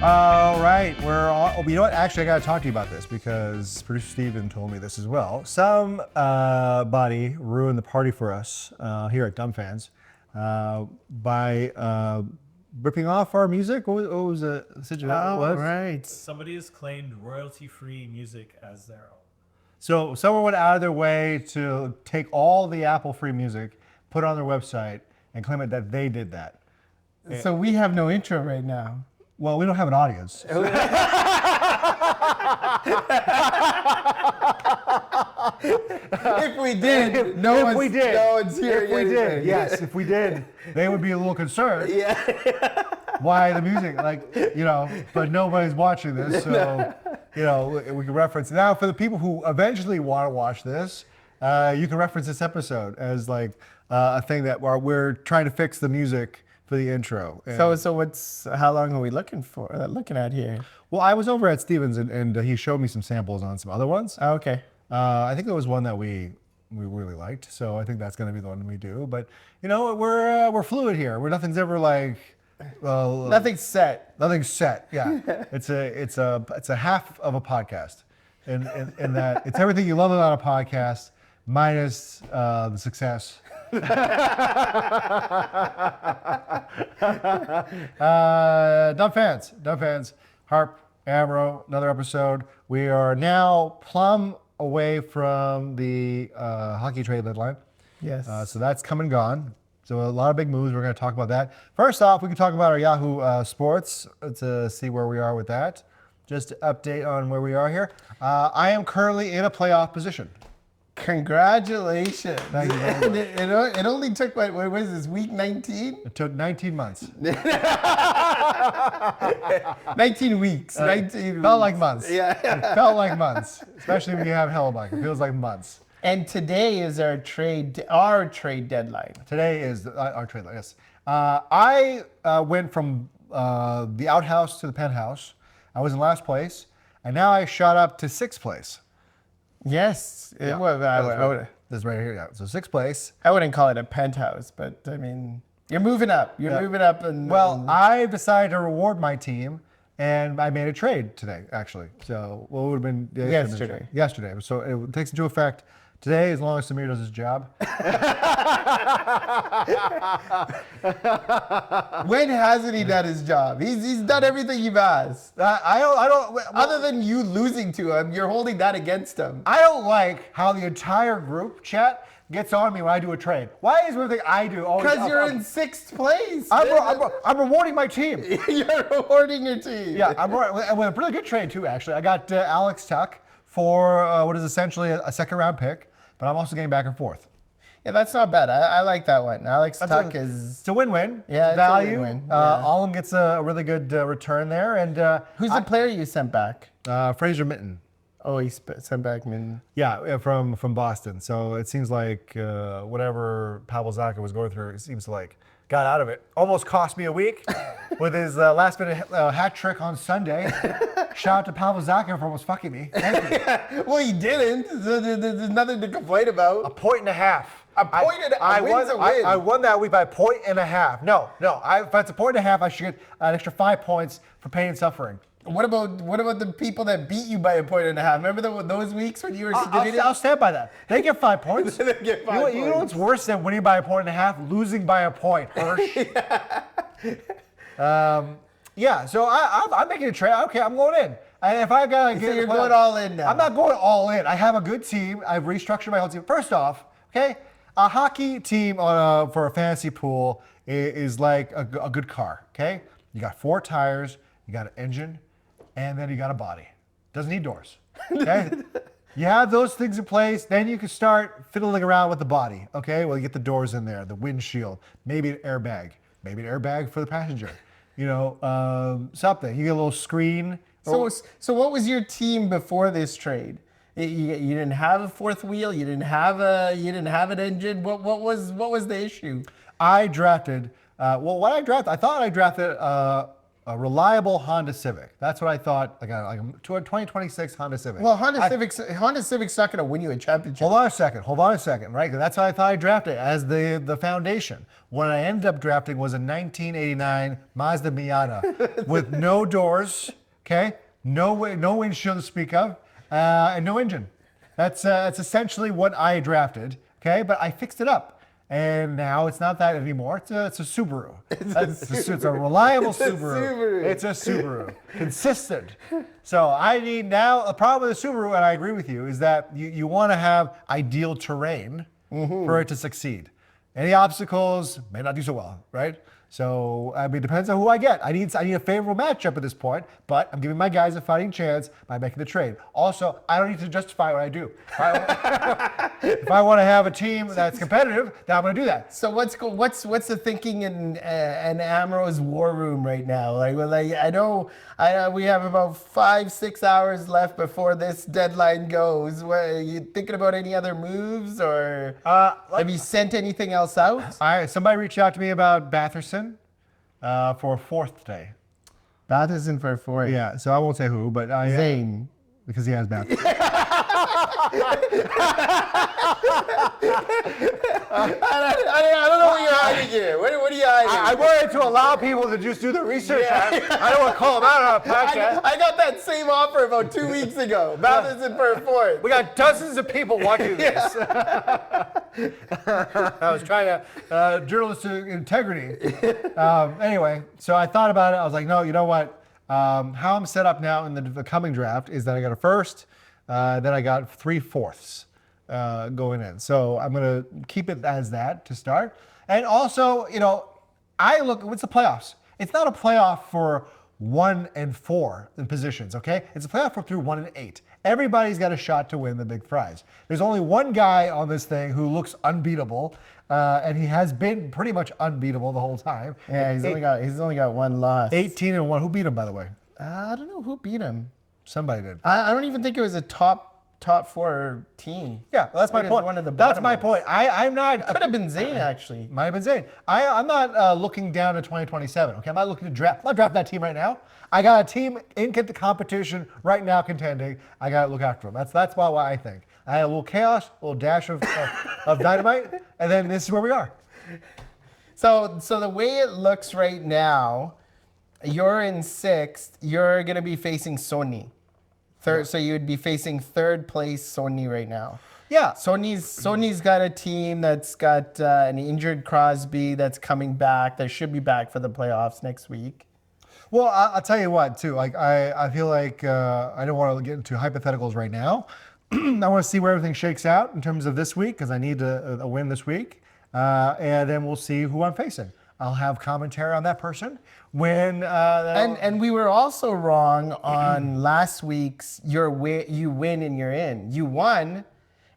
All right, we're on. Oh, you know what? Actually, I got to talk to you about this because producer Steven told me this as well. Some body ruined the party for us here at Dumb Fans by ripping off our music. What was the situation? Right. Somebody has claimed royalty-free music as their own. So someone went out of their way to take all the Apple-free music, put it on their website, and claim it that they did that. So we have no intro right now. Well, we don't have an audience. If we did, no one's here. If we did, yes, if we did, they would be a little concerned. Yeah. Why the music, but nobody's watching this, so, we can reference. Now, for the people who eventually want to watch this, you can reference this episode as a thing that we're trying to fix the music for the intro. And So how long are we looking at here? well, I was over at Stevens and he showed me some samples on some other ones. Oh, okay. I think there was one that we really liked, so I think that's going to be the one we do. But we're fluid here. Nothing's ever Nothing's set. Nothing's set. Yeah, it's a half of a podcast, in that it's everything you love about a podcast minus the success. Dumb fans. Harp, Amro, another episode. We are now plumb away from the hockey trade deadline. Yes. So that's come and gone. So a lot of big moves. We're going to talk about that. First off, we can talk about our Yahoo Sports to see where we are with that. Just to update on where we are here. I am currently in a playoff position. Congratulations. Thank you very much. It only took, what was this, week 19? It took 19 months. 19 weeks. 19 Felt weeks. like months. Yeah. It felt like months, especially when you have Hellebuck. It feels like months. And today is our trade deadline. Today is our trade line, yes. I went from the outhouse to the penthouse. I was in last place, and now I shot up to sixth place. Yes. Yeah, this is right here, yeah. So sixth place. I wouldn't call it a penthouse, but I mean, you're moving up. You're moving up. I decided to reward my team, and I made a trade today, actually. So, it would have been Yesterday. Yesterday. So it takes into effect today, as long as Samir does his job. When hasn't he done his job? He's done everything you've asked. I don't. Other than you losing to him, you're holding that against him. I don't like how the entire group chat gets on me when I do a trade. Why is everything I do always? Because you're in sixth place. I'm rewarding my team. You're rewarding your team. Yeah, I'm with a really good trade too. Actually, I got Alex Tuck for what is essentially a second round pick, but I'm also getting back and forth. Yeah, that's not bad. I like that one. Alex Tuck is... It's a win-win. Yeah, it's value. a win-win. Yeah. Allen gets a really good return there, and Who's the player you sent back? Fraser Minton. Oh, he sent back Min. Yeah, from Boston. So it seems like whatever Pavel Zacha was going through, it seems like got out of it. Almost cost me a week with his last-minute hat trick on Sunday. Shout out to Pavel Zacha for almost fucking me. Thank you. Well, he didn't. There's nothing to complain about. A point and a half. A point and a win's a win. I won that week by a point and a half. No. If it's a point and a half, I should get an extra 5 points for pain and suffering. What about the people that beat you by a point and a half? Remember those weeks when you were... I'll stand by that. They get 5 points. They get 5 points. You know what's worse than winning by a point and a half? Losing by a point, Hirsch. Yeah, so I'm making a trade. Okay, I'm going in. And if I gotta get... So you're going all in now. I'm not going all in. I have a good team. I've restructured my whole team. First off, okay, a hockey team for a fantasy pool is like a good car, okay? You got 4 tires, you got an engine, and then you got a body. Doesn't need doors, okay? You have those things in place, then you can start fiddling around with the body, okay? Well, you get the doors in there, the windshield, maybe an airbag for the passenger, something. You get a little screen. So what was your team before this trade? You didn't have a fourth wheel. You didn't have an engine. What was the issue? I drafted. I thought I drafted a reliable Honda Civic. That's what I thought. Like a 2026 Honda Civic. Well, Honda Civic's not going to win you a championship. Hold on a second, right? 'Cause that's how I thought I drafted it, as the foundation. What I ended up drafting was a 1989 Mazda Miata with no doors, okay, no windshield to speak of, and no engine. That's essentially what I drafted, okay. But I fixed it up, and now it's not that anymore. It's a Subaru. It's a reliable Subaru. It's a Subaru, consistent. So I need now. The problem with the Subaru, and I agree with you, is that you want to have ideal terrain for it to succeed. Any obstacles may not do so well, right? So I mean, it depends on who I get. I need a favorable matchup at this point, but I'm giving my guys a fighting chance by making the trade. Also, I don't need to justify what I do. If I want to have a team that's competitive, then I'm going to do that. So what's the thinking in Amro's war room right now? I know we have about 5-6 hours left before this deadline goes. Are you thinking about any other moves, or have you sent anything else out? Somebody reached out to me about Batherson for a fourth day. Batherson for a fourth. Yeah, so I won't say who, but Zane. Because he has Batherson. I don't know what you're hiding here. What are you hiding? I wanted to allow people to just do the research. Yeah. I don't want to call them out on a podcast. I got that same offer about 2 weeks ago. Batherson for a fourth. We got dozens of people watching this. I was trying to journalistic integrity. Anyway, so I thought about it. I was like, no, you know what? How I'm set up now in the coming draft is that I got a first, then I got 3/4 going in. So I'm going to keep it as that to start. And also, what's the playoffs? It's not a playoff for 1 and 4 in positions, okay? It's a playoff for through 1 and 8. Everybody's got a shot to win the big prize. There's only one guy on this thing who looks unbeatable, and he has been pretty much unbeatable the whole time. Yeah, he's only got one loss. 18-1. Who beat him, by the way? I don't know who beat him. Somebody did. I don't even think it was a top 4 team. Yeah, well, that's my point. One of the that's my bottom ones. point. I'm not. Could have been Zane, actually. Might have been Zane. I'm not looking down to 2027. Okay, I'm not looking to draft. I'm not drafting that team right now. I got a team in the competition right now, contending. I got to look after them. That's why I think. I had a little chaos, a little dash of dynamite, and then this is where we are. So the way it looks right now, you're in 6th. You're gonna be facing Sony. Third, so you would be facing 3rd place Sony right now. Yeah. Sony's got a team that's got an injured Crosby that's coming back. That should be back for the playoffs next week. Well, I'll tell you what, too. Like I feel like I don't want to get into hypotheticals right now. I want to see where everything shakes out in terms of this week because I need a win this week, and then we'll see who I'm facing. I'll have commentary on that person when. And we were also wrong on last week's you win and you're in. You won,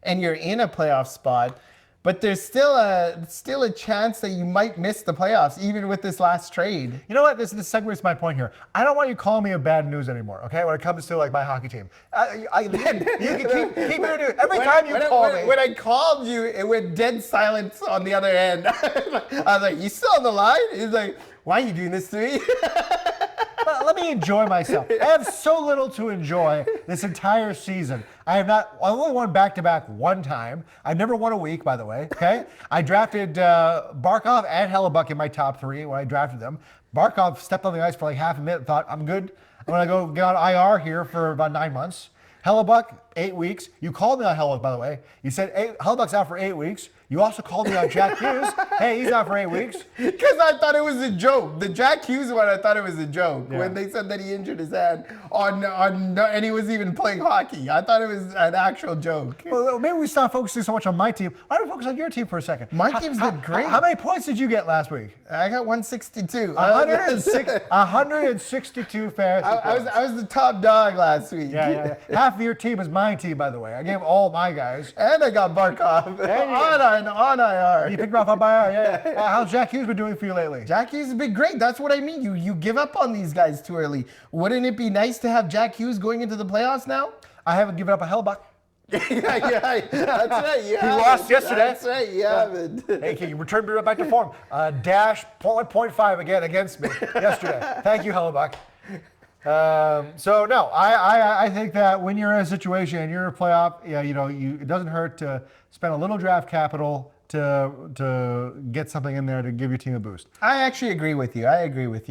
and you're in a playoff spot. But there's still a chance that you might miss the playoffs, even with this last trade. You know what? This segment's my point here. I don't want you calling me a bad news anymore, okay? When it comes to like my hockey team, you can keep your news every time you call me. When I called you, it went dead silence on the other end. I was like, "You still on the line?" He's like, "Why are you doing this to me?" Let me enjoy myself. I have so little to enjoy this entire season. I only won back-to-back one time. I've never won a week, by the way, okay? I drafted Barkov and Hellebuck in my top 3 when I drafted them. Barkov stepped on the ice for like half a minute and thought, I'm good. I'm going to go get on IR here for about 9 months. Hellebuck, 8 weeks. You called me on Hellebuck, by the way. You said Hellebuck's out for 8 weeks. You also called me on Jack Hughes. Hey, he's out for 8 weeks. Because I thought it was a joke. The Jack Hughes one, I thought it was a joke. Yeah. When they said that he injured his hand and he was even playing hockey. I thought it was an actual joke. Well, maybe we stop focusing so much on my team. Why don't we focus on your team for a second? My team's did great. How many points did you get last week? I got 162. 162 fantasy points. I was the top dog last week. Yeah. Half of your team is my team, by the way. I gave all my guys. And I got Barkov on IR. You picked Ralph up by yeah. How's Jack Hughes been doing for you lately? Jack Hughes has been great. That's what I mean. You give up on these guys too early. Wouldn't it be nice to have Jack Hughes going into the playoffs now? I haven't given up a Hellebuck. yeah, that's right. You He lost yesterday. That's right. You haven't. Hey, can you return me back to form? Dash 0.5 again against me yesterday. Thank you, Hellebuck. So no, I think that when you're in a situation and you're in a playoff, yeah, it doesn't hurt to spend a little draft capital to get something in there to give your team a boost. I actually agree with you.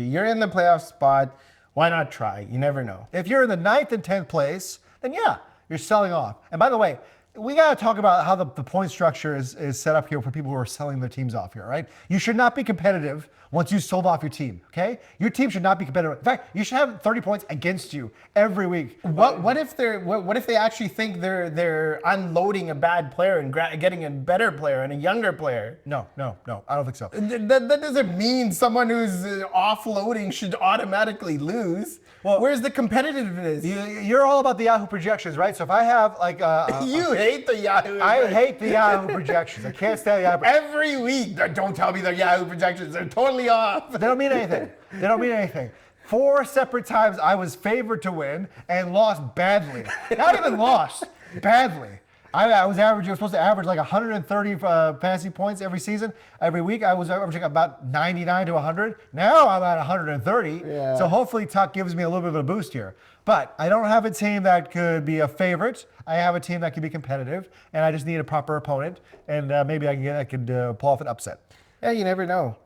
You're in the playoff spot. Why not try? You never know. If you're in the 9th and 10th place, then yeah, you're selling off. And by the way, we got to talk about how the point structure is set up here for people who are selling their teams off here, right? You should not be competitive once you sold off your team, okay? Your team should not be competitive. In fact, you should have 30 points against you every week. What if they actually think they're unloading a bad player and getting a better player and a younger player? No, I don't think so. That doesn't mean someone who's offloading should automatically lose. Well, where's the competitiveness? You're all about the Yahoo projections, right? So if I have like You hate the Yahoo. I hate the Yahoo projections. I can't stand the Yahoo projections. Every week. Don't tell me they're Yahoo projections. They're totally off. They don't mean anything. 4 separate times I was favored to win and lost badly. Not even lost, badly. I was supposed to average like 130 fantasy points every season. Every week I was averaging about 99 to 100. Now I'm at 130. Yeah. So hopefully Tuck gives me a little bit of a boost here. But I don't have a team that could be a favorite. I have a team that can be competitive, and I just need a proper opponent. And maybe I could pull off an upset. Yeah, you never know.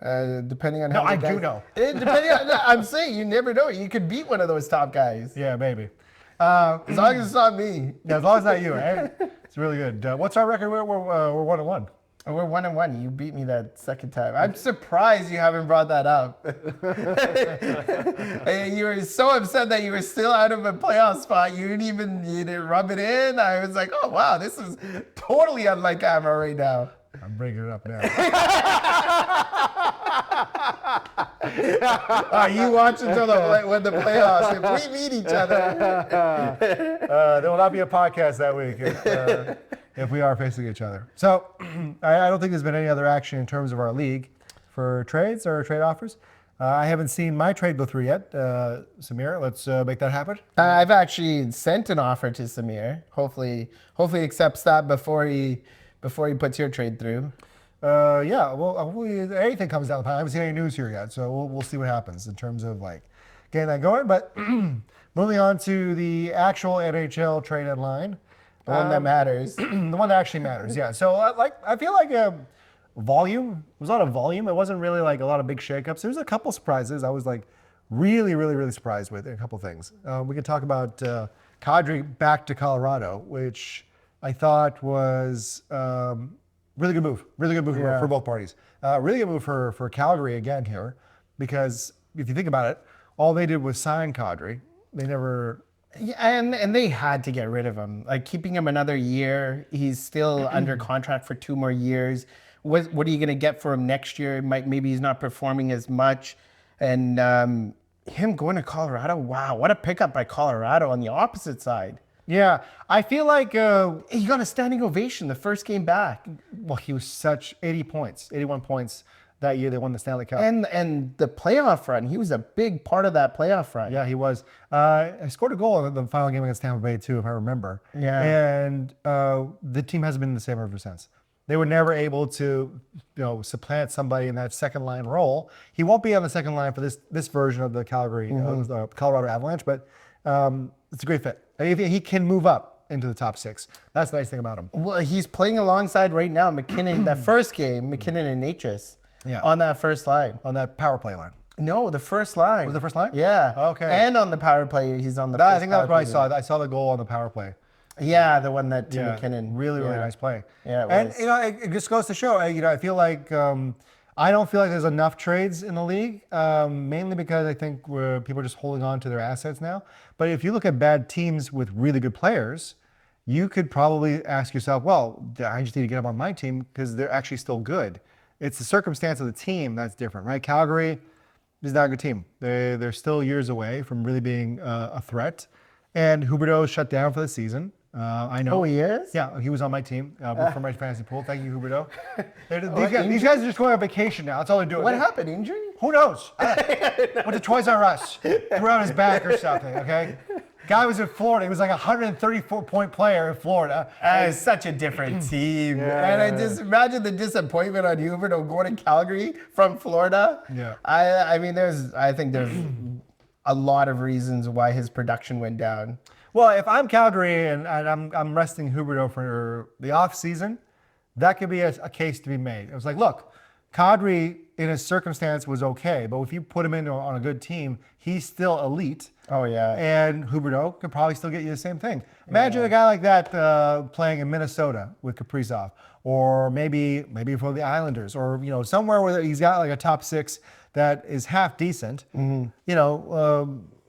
Depending on how. No, I do know. Depending on, I'm saying you never know. You could beat one of those top guys. Yeah, maybe. As long as it's not me. Yeah, as long as it's not you, right? It's really good. What's our record? We're 1-1. We're 1-1. You beat me that second time. I'm surprised you haven't brought that up. You were so upset that you were still out of a playoff spot. You didn't rub it in. I was like, oh wow, this is totally unlike Amro right now. I'm bringing it up now. You watch until when the playoffs. If we meet each other, There will not be a podcast that week if we are facing each other. So I don't think there's been any other action in terms of our league for trades or trade offers. I haven't seen my trade go through yet. Samir, let's make that happen. I've actually sent an offer to Samir. Hopefully accepts that before he puts your trade through. Yeah, well, hopefully anything comes down the pipe. I haven't seen any news here yet, so we'll see what happens in terms of like getting that going. But moving on to the actual NHL trade deadline. The one that matters. The one that actually matters, yeah. So I feel like volume. It was a lot of volume. It wasn't really like a lot of big shakeups. There was a couple surprises. I was like really, really, really surprised with a couple things. We can talk about Kadri back to Colorado, which I thought was really good move. Really good move for both parties. Really good move for Calgary again here, because if you think about it, all they did was sign Kadri. They never. Yeah, and they had to get rid of him. Like keeping him another year, he's still under contract for 2 more years. What are you going to get for him next year? Maybe he's not performing as much, and him going to Colorado. Wow, what a pickup by Colorado on the opposite side. Yeah, I feel like He got a standing ovation the first game back, well, he was such 81 points that year. They won the Stanley Cup. and the playoff run. He was a big part of that playoff run. Yeah, he was. I scored a goal in the final game against Tampa Bay too, if I remember. Yeah. And the team hasn't been the same ever since. They were never able to, supplant somebody in that second line role. He won't be on the second line for this version of the Calgary, the Colorado Avalanche, but it's a great fit. He can move up into the top 6. That's the nice thing about him. Well, he's playing alongside right now McKinnon. That first game, McKinnon and Natchez. Yeah. On that first line. On that power play line. No, the first line. Was it the first line? Yeah. Okay. And on the power play, he's on the. I first think that's power what I play. saw. I saw the goal on the power play. Yeah, the one that Tim McKinnon. Really, really yeah. nice play. Yeah, it and was. it just goes to show. I feel like I don't feel like there's enough trades in the league, mainly because I think people are just holding on to their assets now. But if you look at bad teams with really good players, you could probably ask yourself, well, I just need to get them on my team because they're actually still good. It's the circumstance of the team that's different, right? Calgary is not a good team. They're still years away from really being a threat. And Huberdeau shut down for the season. I know. Oh, he is? Yeah, he was on my team for my fantasy pool. Thank you, Huberdeau. These guys are just going on vacation now. That's all they're doing. What happened? Injury? Who knows? Went to Toys R Us, threw out his back or something, okay? Guy was in Florida. He was like a 134-point player in Florida. It's such a different team. Yeah. And I just imagine the disappointment on Huberdeau going to Calgary from Florida. Yeah. I mean, I think there's a lot of reasons why his production went down. Well, if I'm Calgary and I'm resting Huberdeau for the off season, that could be a case to be made. It was like, look, Kadri in his circumstance was okay, but if you put him in on a good team, he's still elite. Oh, yeah. And Huberdeau could probably still get you the same thing. Imagine a guy like that playing in Minnesota with Kaprizov, or maybe for the Islanders, or somewhere where he's got like a top 6 that is half decent.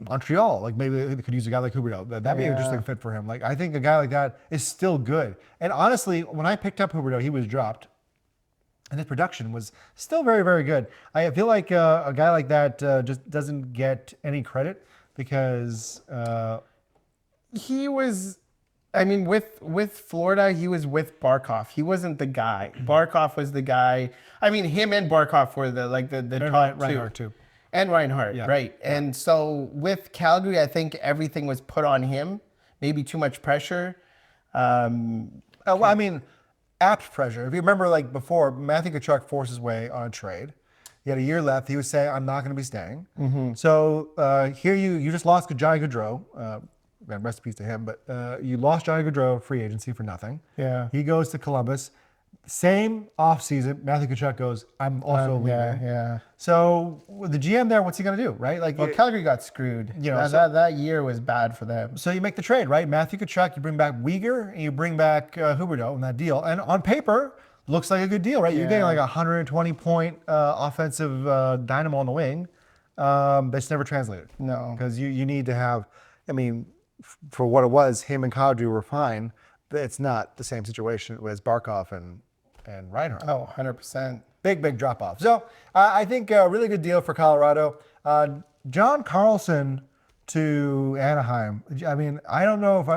Montreal, like maybe they could use a guy like Huberdeau. That'd be an interesting fit for him. Like I think a guy like that is still good. And honestly, when I picked up Huberdeau, he was dropped. And his production was still very, very good. I feel like a guy like that just doesn't get any credit because He was, I mean, with Florida, he was with Barkov. He wasn't the guy. Barkov was the guy. I mean, him and Barkov were the top two. Reinhart too. And Reinhardt, Yeah. right. And so with Calgary, I think everything was put on him. Maybe too much pressure. Well, I mean, apt pressure. If you remember, like before, Matthew Tkachuk forced his way on a trade. He had a year left. He was saying, "I'm not going to be staying." So here you just lost Johnny Gaudreau. And rest in peace to him. But you lost Johnny Gaudreau free agency for nothing. Yeah. He goes to Columbus. Same offseason, Matthew Tkachuk goes, "I'm also leaving." Yeah. So with the GM there, what's he going to do, right? Like, Well, Calgary got screwed. That year was bad for them. so you make the trade, right? Matthew Tkachuk, you bring back Weegar, and you bring back Huberdeau in that deal. And on paper, looks like a good deal, right? You're getting like a 120-point offensive dynamo on the wing. That's never translated. No. Because you need to have, I mean, for what it was, him and Kadri were fine. But it's not the same situation as Barkov and Reinhardt. Oh, 100%. Big drop off. So I think a really good deal for Colorado. John Carlson to Anaheim. I mean, I don't know if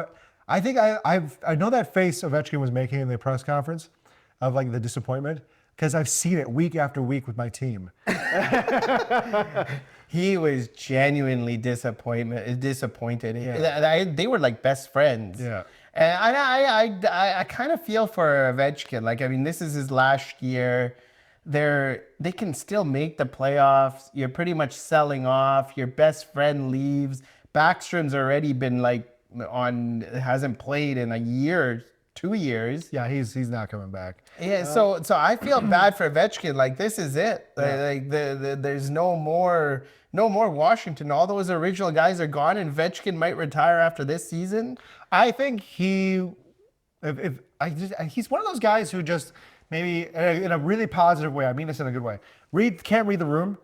I think I know that face Ovechkin was making in the press conference of like the disappointment because I've seen it week after week with my team. He was genuinely disappointed. Yeah. They were like best friends. Yeah. And I kind of feel for Ovechkin. Like, I mean, this is his last year. They can still make the playoffs. You're pretty much selling off. Your best friend leaves. Backstrom's already been hasn't played in a year, 2 years. Yeah, he's not coming back. Yeah, so I feel bad for Ovechkin. Like, this is it. Like there's no more Washington. All those original guys are gone, and Ovechkin might retire after this season. I think he's one of those guys who just maybe in a really positive way. I mean this in a good way. Can't read the room.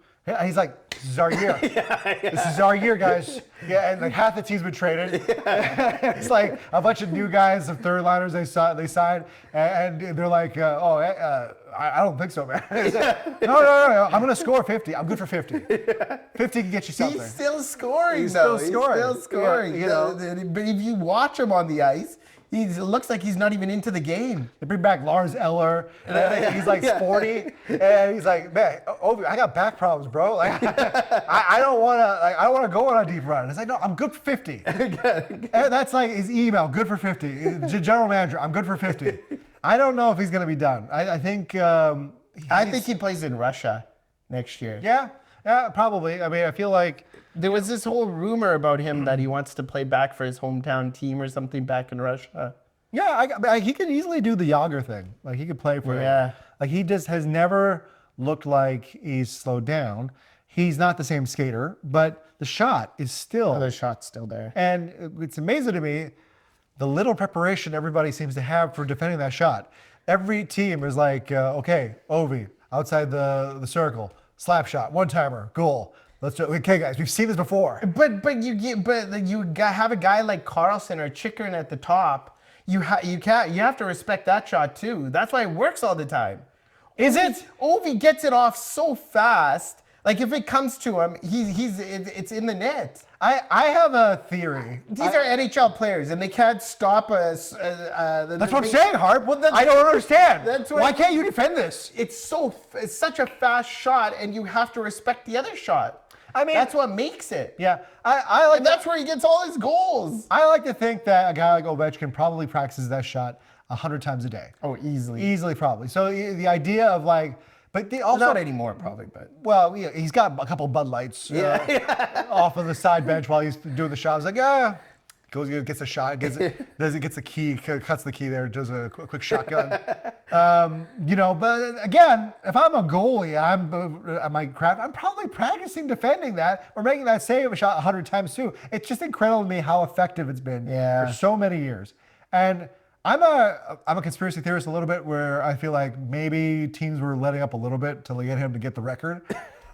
He's like, this is our year. This is our year, guys. Yeah, and like half the team's been traded. It's like a bunch of new guys, of third liners they signed, and they're like, I don't think so, man. Like, no. I'm gonna score 50. I'm good for 50. 50 can get you something. He's still scoring, He's though. still scoring. He's still scoring. Yeah, But if you watch him on the ice, it looks like he's not even into the game. They bring back Lars Eller. He's like 40, and he's like, "Man, Ovi, I got back problems, bro. Like, I don't want to go on a deep run." It's like, "No, I'm good for 50." And that's like his email, "Good for 50." General manager, "I'm good for 50." I don't know if he's gonna be done. I think. I think he plays in Russia next year. Yeah, probably. I mean, I feel like. There was this whole rumor about him that he wants to play back for his hometown team or something back in Russia. Yeah, he could easily do the Yager thing. Like he could play for it. Like he just has never looked like he's slowed down. He's not the same skater, but the shot is still. The shot's still there. And it's amazing to me the little preparation everybody seems to have for defending that shot. Every team is like, okay, Ovi outside the circle, slap shot, one timer, goal. Let's do it. Okay, guys, we've seen this before. But you have a guy like Carlson or Chikrin at the top. You have to respect that shot too. That's why it works all the time. Is it? Ovi gets it off so fast. Like if it comes to him, it's in the net. I have a theory. These are NHL players, and they can't stop us. That's what I'm saying, Harp. Well, I don't understand. Why can't you defend this? It's such a fast shot, and you have to respect the other shot. I mean, That's what makes it. yeah, I like And that's where he gets all his goals. I like to think that a guy like Ovechkin probably practices that shot 100 times a day. Oh, easily. Easily, probably. So the idea of like, but they also Not anymore, probably, but. well, he's got a couple Bud Lights off of the side bench while he's doing the shot. He's like, goes, gets a shot, gets the key, cuts the key there, does a quick shotgun. But again, if I'm a goalie, I'm probably practicing defending that or making that save a shot 100 times too. It's just incredible to me how effective it's been for so many years. And I'm a conspiracy theorist a little bit, where I feel like maybe teams were letting up a little bit to get him to get the record.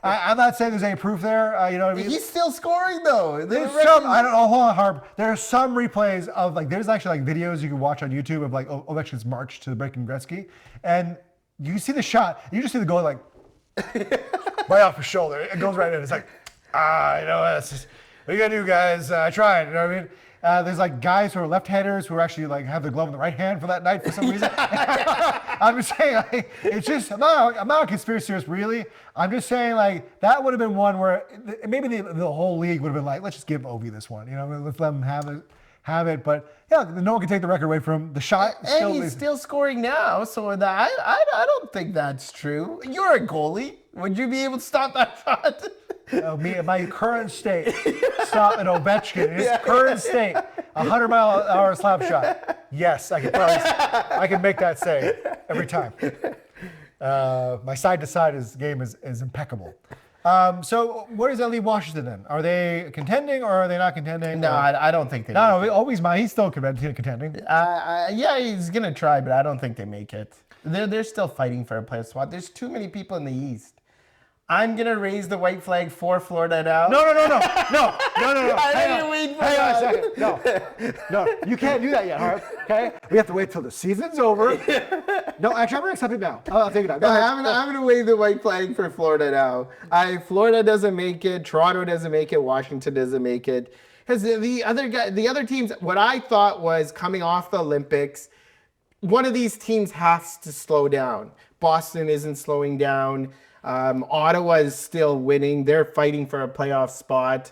I'm not saying there's any proof there. You know what I mean? He's still scoring, though. There's some, I don't know, hold on, Harp. There are some replays of there's actually videos you can watch on YouTube of Ovechkin's march to breaking Gretzky, and you see the shot, you just see the goalie right off his shoulder. It goes right in. It's like, that's just, what you gotta do, guys? I tried. You know what I mean? There's guys who are left-handers who are actually have the glove in the right hand for that night for some reason. I'm just saying, it's just I'm not a conspiracy theorist really. I'm just saying that would have been one where maybe the whole league would have been let's just give Ovi this one, let them have it. But yeah, no one can take the record away from him. The shot. And he's still scoring now, so I don't think that's true. You're a goalie. Would you be able to stop that shot? Me at my current state, stop at Ovechkin in his current state, 100-mile-an-hour slap shot. Yes, I can make that save every time. My side-to-side game is impeccable. So where does that leave Washington then? Are they contending or are they not contending? No, I don't think they. No, always mine. He's still contending. Yeah, he's gonna try, but I don't think they make it. They're still fighting for a playoff spot. There's too many people in the East. I'm gonna raise the white flag for Florida now. No. I didn't wait for Hang on a that. second. No, you can't do that yet, Harp. Okay, we have to wait till the season's over. No, actually, I'm gonna accept it now. I'll take it now. Go ahead. I'm gonna wave the white flag for Florida now. Florida doesn't make it. Toronto doesn't make it. Washington doesn't make it. Because the other teams, what I thought was coming off the Olympics, one of these teams has to slow down. Boston isn't slowing down. Ottawa is still winning. They're fighting for a playoff spot.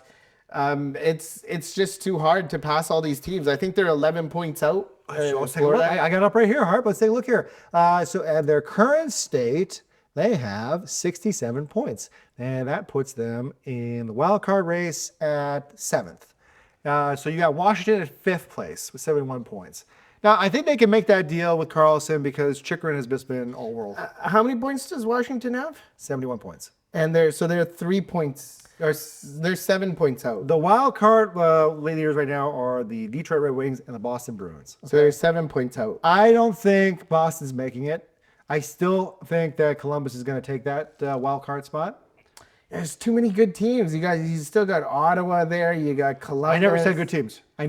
It's just too hard to pass all these teams. I think they're 11 points out. Let's take a look. I got it up right here, Harp. Let's take a look here. So at their current state, they have 67 points. And that puts them in the wild card race at 7th. So you got Washington at 5th place with 71 points. Now, I think they can make that deal with Carlson because Chychrun has just been all world. How many points does Washington have? 71 points. And they're 3 points, or they're 7 points out. The wild card leaders right now are the Detroit Red Wings and the Boston Bruins. So they're 7 points out. I don't think Boston's making it. I still think that Columbus is going to take that wild card spot. There's too many good teams. You still got Ottawa there. You got Columbus. I never said good teams. I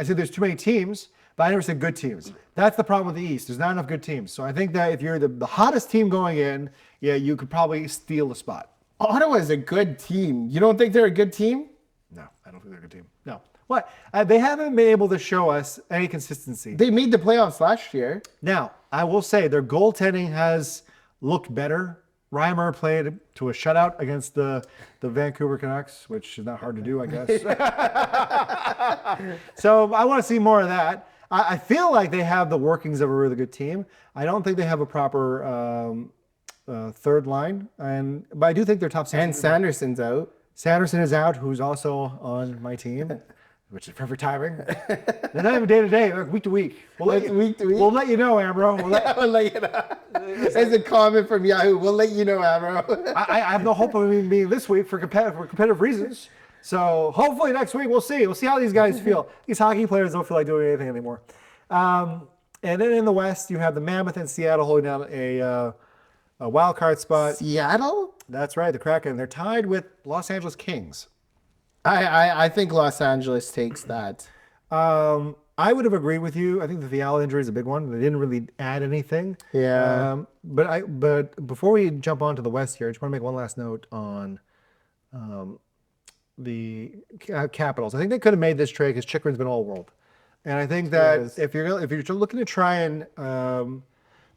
said there's too many teams, but I never said good teams. That's the problem with the East. There's not enough good teams. So I think that if you're the hottest team going in, yeah, you could probably steal the spot. Ottawa's a good team. You don't think they're a good team? No, I don't think they're a good team. No. What? They haven't been able to show us any consistency. They made the playoffs last year. Now, I will say their goaltending has looked better. Reimer played to a shutout against the Vancouver Canucks, which is not hard to do, I guess. So I want to see more of that. I feel like they have the workings of a really good team. I don't think they have a proper third line, but I do think they're top 6. And Sanderson's out. Sanderson is out, who's also on my team, which is perfect timing. They're not even day to day; they're week to week. Week to week. We'll let you know, Ambro. We'll let you know. There's a comment from Yahoo. We'll let you know, Amro. I have no hope of it being this week for competitive reasons. So hopefully next week we'll see. We'll see how these guys feel. These hockey players don't feel like doing anything anymore. And then in the West, you have the Mammoth and Seattle holding down a wild card spot. Seattle? That's right, the Kraken. They're tied with Los Angeles Kings. I think Los Angeles takes that. I would have agreed with you. I think the Fiala injury is a big one. They didn't really add anything. Yeah. But before we jump on to the West here, I just want to make one last note on the Capitals. I think they could have made this trade because Chychrun's been all world, and I think that if you're looking to try and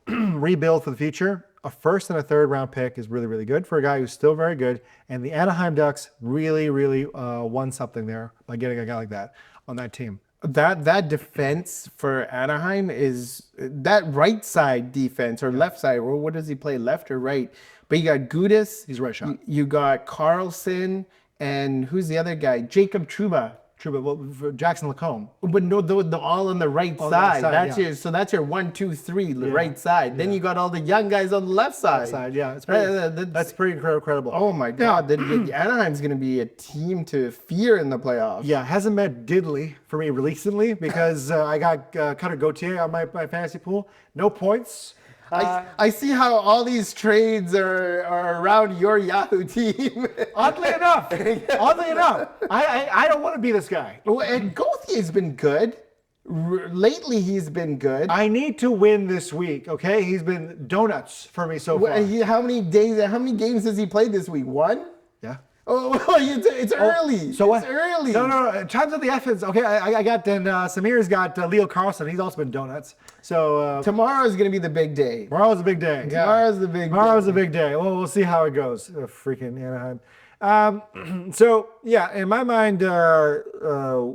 rebuild for the future, a first and a third round pick is really, really good for a guy who's still very good. And the Anaheim Ducks really, really won something there by getting a guy like that on that team. That defense for Anaheim is that right side defense or left side. Or what does he play, left or right? But you got Gudis. He's right shot. You got Carlson and who's the other guy? Jacob Trouba. True, but for Jackson Lacombe. But no, the all on the right On the side. right side, That's yeah. your that's your 1, 2, 3 right side. Then you got all the young guys on the left side. Side, yeah, it's pretty, that's pretty incredible. Oh my God! The Anaheim's going to be a team to fear in the playoffs. Yeah, hasn't met diddly for me recently because I got Cutter Gauthier on my fantasy pool. No points. I see how all these trades are around your Yahoo team. Oddly enough, I don't want to be this guy. Well, and Gauthier's been good. Lately, he's been good. I need to win this week, okay? He's been donuts for me so far. How many games has he played this week? 1? Yeah. Oh, well, it's early. So what? It's early. No. Times of the F's. Okay, I got then. Samir's got Leo Carlson. He's also been donuts. So Tomorrow's going to be the big day. tomorrow's a big day. Yeah. Tomorrow's the big Tomorrow's a big day. Well, we'll see how it goes. Freaking Anaheim. So yeah, in my mind, I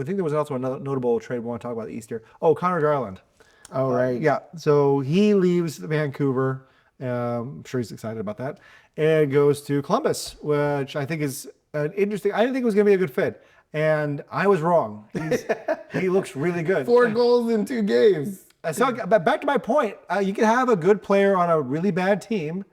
think there was also another notable trade we want to talk about Easter. Oh, Connor Garland. All right. Yeah, so he leaves Vancouver. I'm sure he's excited about that, and goes to Columbus, which I think is an interesting. I didn't think it was going to be a good fit, and I was wrong. He looks really good. 4 goals in 2 games. So, but back to my point, you can have a good player on a really bad team,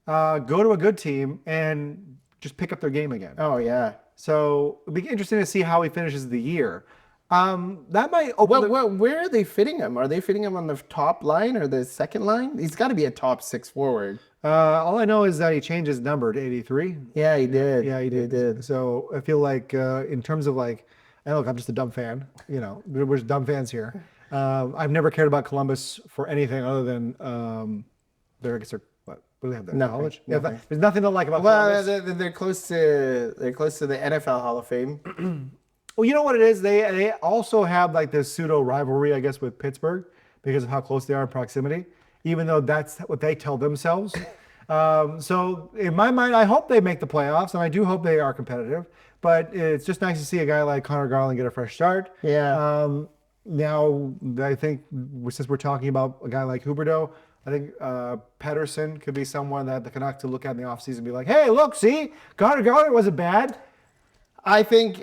go to a good team, and just pick up their game again. Oh, yeah. So it'll be interesting to see how he finishes the year. That might open. Where are they fitting him? Are they fitting him on the top line or the second line? He's got to be a top 6 forward. All I know is that he changed his number to 83. Yeah, he did. Yeah, he did. So I feel like in terms of like, and look, I'm just a dumb fan. You know, we're just dumb fans here. I've never cared about Columbus for anything other than I guess they're what do they have there? Nothing. College? Nothing. Yeah, there's nothing to like about Well, Columbus. they're close to the NFL Hall of Fame. Well, you know what it is? They also have like this pseudo rivalry, I guess, with Pittsburgh because of how close they are in proximity, even though that's what they tell themselves. So in my mind, I hope they make the playoffs, and I do hope they are competitive. But it's just nice to see a guy like Connor Garland get a fresh start. Yeah. Now, I think since we're talking about a guy like Huberdeau, I think Pedersen could be someone that the Canucks to look at in the offseason and be like, hey, look, see, Connor Garland wasn't bad. I think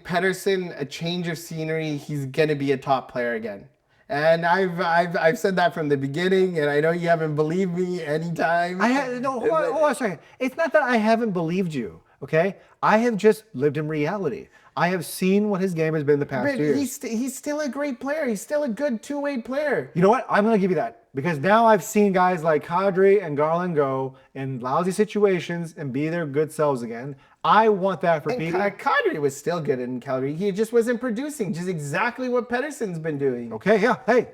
Pedersen, a change of scenery, he's gonna be a top player again. And I've said that from the beginning, and I know you haven't believed me anytime. Hold on a second. It's not that I haven't believed you, okay? I have just lived in reality. I have seen what his game has been the past But 2 years. he's still a great player. He's still a good 2-way player. You know what? I'm going to give you that because now I've seen guys like Kadri and Garland go in lousy situations and be their good selves again. I want that for people. Kadri was still good in Calgary. He just wasn't producing, just exactly what Pedersen's been doing. Okay, yeah. Hey,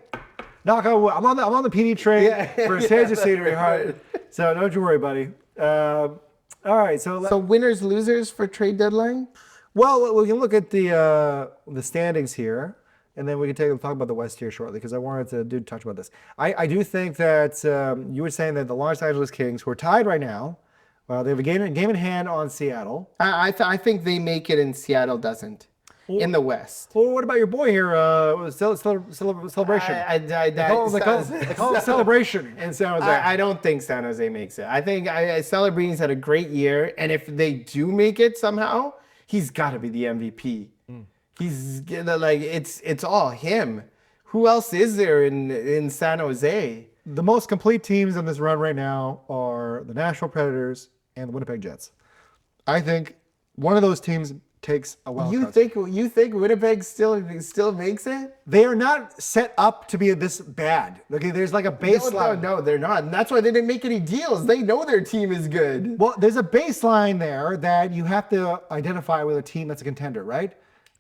knock on wood. I'm on the PD train for a change of scenery. Right. So don't you worry, buddy. All right. So winners, losers for trade deadline? Well, we can look at the standings here, and then we can talk about the West here shortly because I wanted to touch about this. I do think that you were saying that the Los Angeles Kings, who are tied right now, they have a game in hand on Seattle. I think they make it and Seattle doesn't. In the West. Well, what about your boy here? Celebration. They call it Celebration in San Jose. I don't think San Jose makes it. I think Celebrini's had a great year, and if they do make it somehow, he's got to be the MVP. He's like it's all him. Who else is there in San Jose? The most complete teams in this run right now are the Nashville Predators and the Winnipeg Jets. I think one of those teams takes a wild card. You think Winnipeg still makes it? They are not set up to be this bad. Okay, there's like a baseline. No, they're not. And that's why they didn't make any deals. They know their team is good. Well, there's a baseline there that you have to identify with a team that's a contender, right?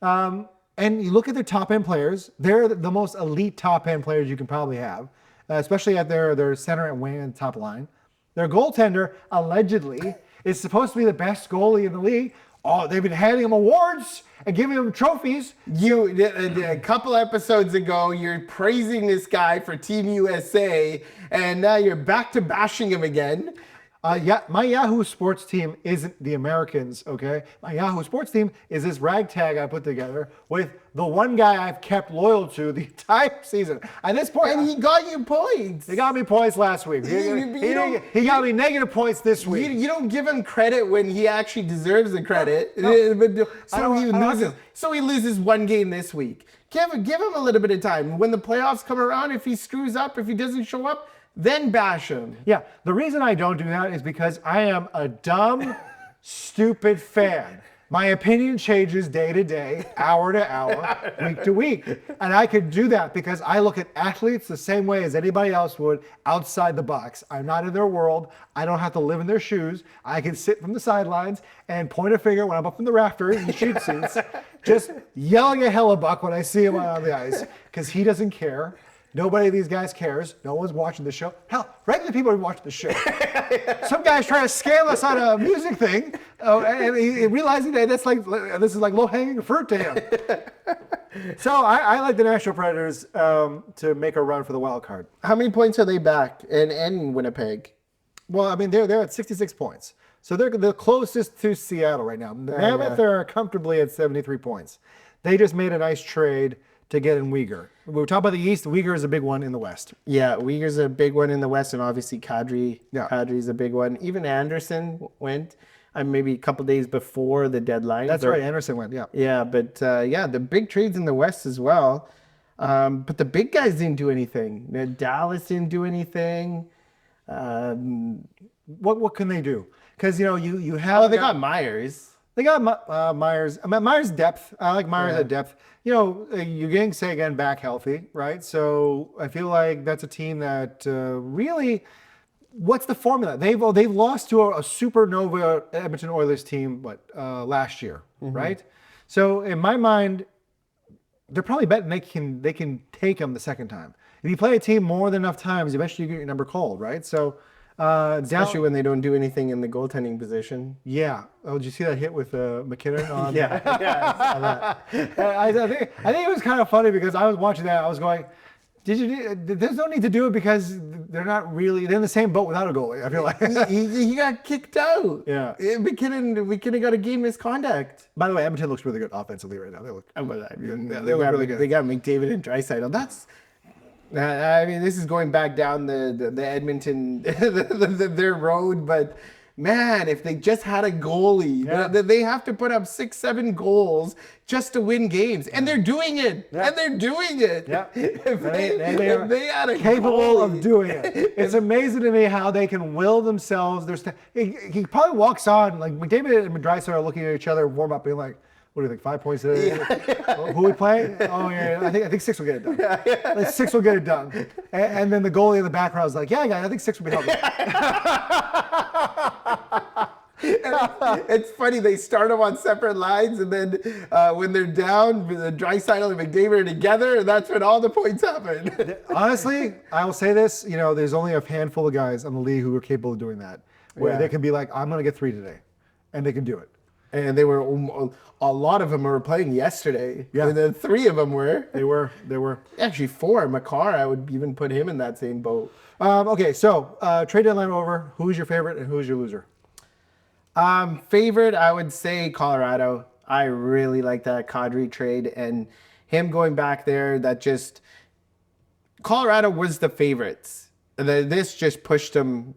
And you look at their top end players. They're the most elite top end players you can probably have, especially at their center and wing and top line. Their goaltender allegedly is supposed to be the best goalie in the league. Oh, they've been handing them awards and giving them trophies. A couple episodes ago, you're praising this guy for Team USA, and now you're back to bashing him again. Yeah, my Yahoo Sports team isn't the Americans, okay? My Yahoo Sports team is this ragtag I put together with the one guy I've kept loyal to the entire season. At this point, And he got you points. he got me points last week. He got me negative points this week. You don't give him credit when he actually deserves the credit. So he loses one game this week. Give him a little bit of time. When the playoffs come around, if he screws up, if he doesn't show up, then bash him. Yeah, the reason I don't do that is because I am a dumb, stupid fan. My opinion changes day to day, hour to hour, week to week. And I could do that because I look at athletes the same way as anybody else would outside the box. I'm not in their world. I don't have to live in their shoes. I can sit from the sidelines and point a finger when I'm up in the rafters and shoot seats, just yelling at Hellebuck when I see him on the ice because he doesn't care. Nobody of these guys cares. No one's watching the show. Hell, regular people are watching the show. Some guy's trying to scam us on a music thing, and realizing that this is like low-hanging fruit to him. So I like the Nashville Predators to make a run for the wild card. How many points are they back in Winnipeg? Well, I mean, they're at 66 points. So they're the closest to Seattle right now. The Mammoth are comfortably at 73 points. They just made a nice trade to get in Uyghur. We were talking about the East. Uyghur is a big one in the West. Yeah, Uyghur's a big one in the West, and obviously Kadri. Yeah. Kadri's a big one. Even Anderson went maybe a couple days before the deadline. That's right. Anderson went, yeah. Yeah, but the big trades in the West as well. But the big guys didn't do anything. Dallas didn't do anything. What can they do? Because, you have... Oh, they got Myers. They got Myers. I mean, Myers' depth. I like Myers at depth. You're getting Sagan back healthy, right? So I feel like that's a team that really, what's the formula? They've lost to a supernova Edmonton Oilers team, last year, right? So in my mind, they're probably betting they can take them the second time. If you play a team more than enough times, eventually you get your number called, right? So. Especially when they don't do anything in the goaltending position. Yeah. Oh, did you see that hit with McKinnon on? Yeah, I saw that. I think it was kind of funny because I was watching that. I was going, there's no need to do it because they're in the same boat without a goalie. I feel like he got kicked out. Yeah. McKinnon got a game misconduct. By the way, Edmonton looks really good offensively right now. They look They look really good. They got McDavid and Draisaitl. I mean, this is going back down the Edmonton their road, but man, if they just had a goalie, they have to put up 6-7 goals just to win games, and they're doing it. Yeah. And they're doing it. Yeah. If they had a capable goalie. of doing it. It's amazing to me how they can will themselves. He probably walks on, like McDavid and Draisaitl are looking at each other, warm up, being like, what do you think? 5 points today? Who we play? Oh yeah, I think 6 will get it done. Like 6 will get it done. And then the goalie in the background is like, yeah, guys, I think 6 will be helpful. It's funny, they start them on separate lines, and then when they're down, the Draisaitl and McDavid are together, and that's when all the points happen. Honestly, I will say this: there's only a handful of guys in the league who are capable of doing that, where they can be like, I'm gonna get 3 today, and they can do it. And they were, a lot of them were playing yesterday. Yeah. And then 3 of them were. They were. Actually 4. Makar, I would even put him in that same boat. Okay, so trade deadline over. Who's your favorite and who's your loser? Favorite, I would say Colorado. I really like that Kadri trade, and him going back there, Colorado was the favorites. This just pushed them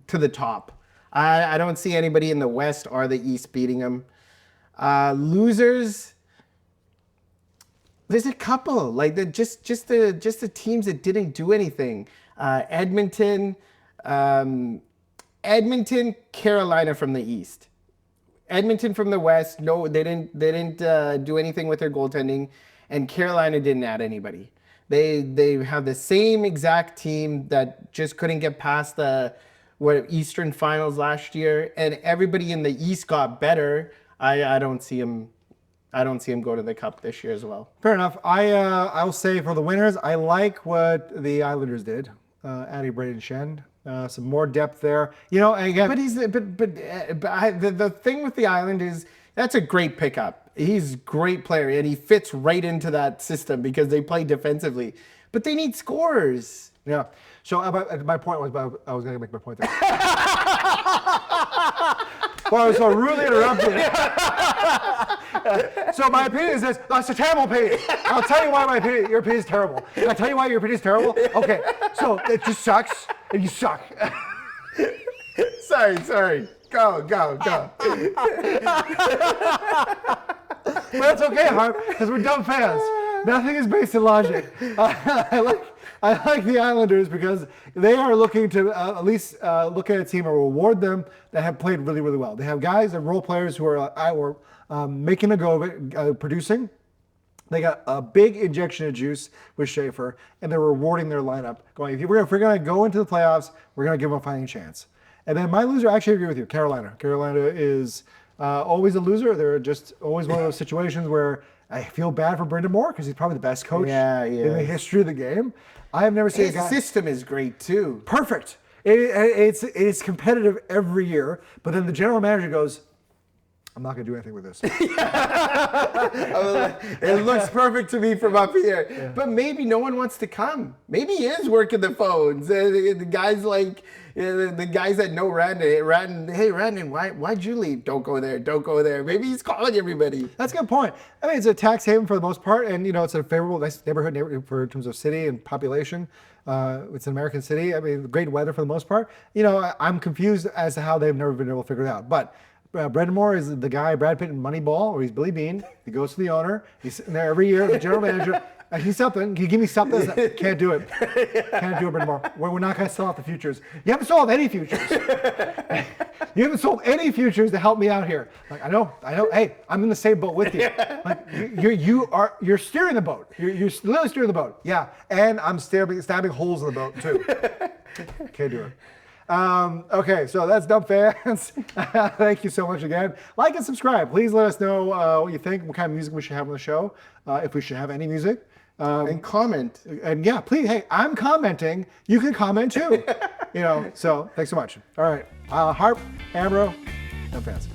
to the top. I don't see anybody in the West or the East beating them. Losers, there's a couple, like just the teams that didn't do anything. Edmonton, Carolina from the East. Edmonton from the West, no, they didn't do anything with their goaltending, and Carolina didn't add anybody. They have the same exact team that just couldn't get past the Eastern Finals last year, and everybody in the East got better. I don't see him go to the Cup this year as well. Fair enough. I'll say for the winners, I like what the Islanders did, adding Braden Shen. Some more depth there. You know, and again, The thing with the Island is that's a great pickup. He's a great player and he fits right into that system because they play defensively. But they need scorers. yeah. So my point was, I was going to make my point there. Well, I was so rudely interrupted. So my opinion is this: that's a terrible opinion. I'll tell you why your opinion is terrible. Can I tell you why your opinion is terrible? Okay, so it just sucks, and you suck. Sorry. Go. But that's okay, Harp, because we're dumb fans. Nothing is based in logic. I like the Islanders because they are looking to at least look at a team and reward them that have played really, really well. They have guys and role players who are making a go of it, producing. They got a big injection of juice with Schaefer, and they're rewarding their lineup. Going, if we're going to go into the playoffs, we're going to give them a fighting chance. And then my loser, I actually agree with you, Carolina. Carolina is always a loser. They're just always one of those situations where I feel bad for Brendan Moore because he's probably the best coach in the history of the game. I have never seen His a guy system is great too. perfect. It's competitive every year, but then the general manager goes, I'm not going to do anything with this. It looks perfect to me from up here. But maybe no one wants to come. Maybe he is working the phones. The guys like the guys that know Rantanen. Hey, Rantanen, why'd you leave? Don't go there. Maybe he's calling everybody. That's a good point. I mean, it's a tax haven for the most part, and it's a favorable, nice neighborhood for in terms of city and population. It's an American city. I mean, great weather for the most part. I'm confused as to how they've never been able to figure it out. But Brendan Moore is the guy, Brad Pitt in Moneyball, or he's Billy Bean. He goes to the owner. He's sitting there every year, the general manager. And he's something. Can you give me something? Can't do it. Can't do it, Brendan Moore. We're not going to sell out the futures. You haven't sold any futures. You haven't sold any futures to help me out here. Like, I know. Hey, I'm in the same boat with you. Like, you're steering the boat. You're literally steering the boat. Yeah, and I'm stabbing holes in the boat too. Can't do it. Okay, so that's Dumb Fans. Thank you so much again. Like and subscribe. Please let us know what you think, what kind of music we should have on the show, if we should have any music. And comment. And yeah, please, hey, I'm commenting. You can comment too. So thanks so much. All right. Harp, Amro, Dumb Fans.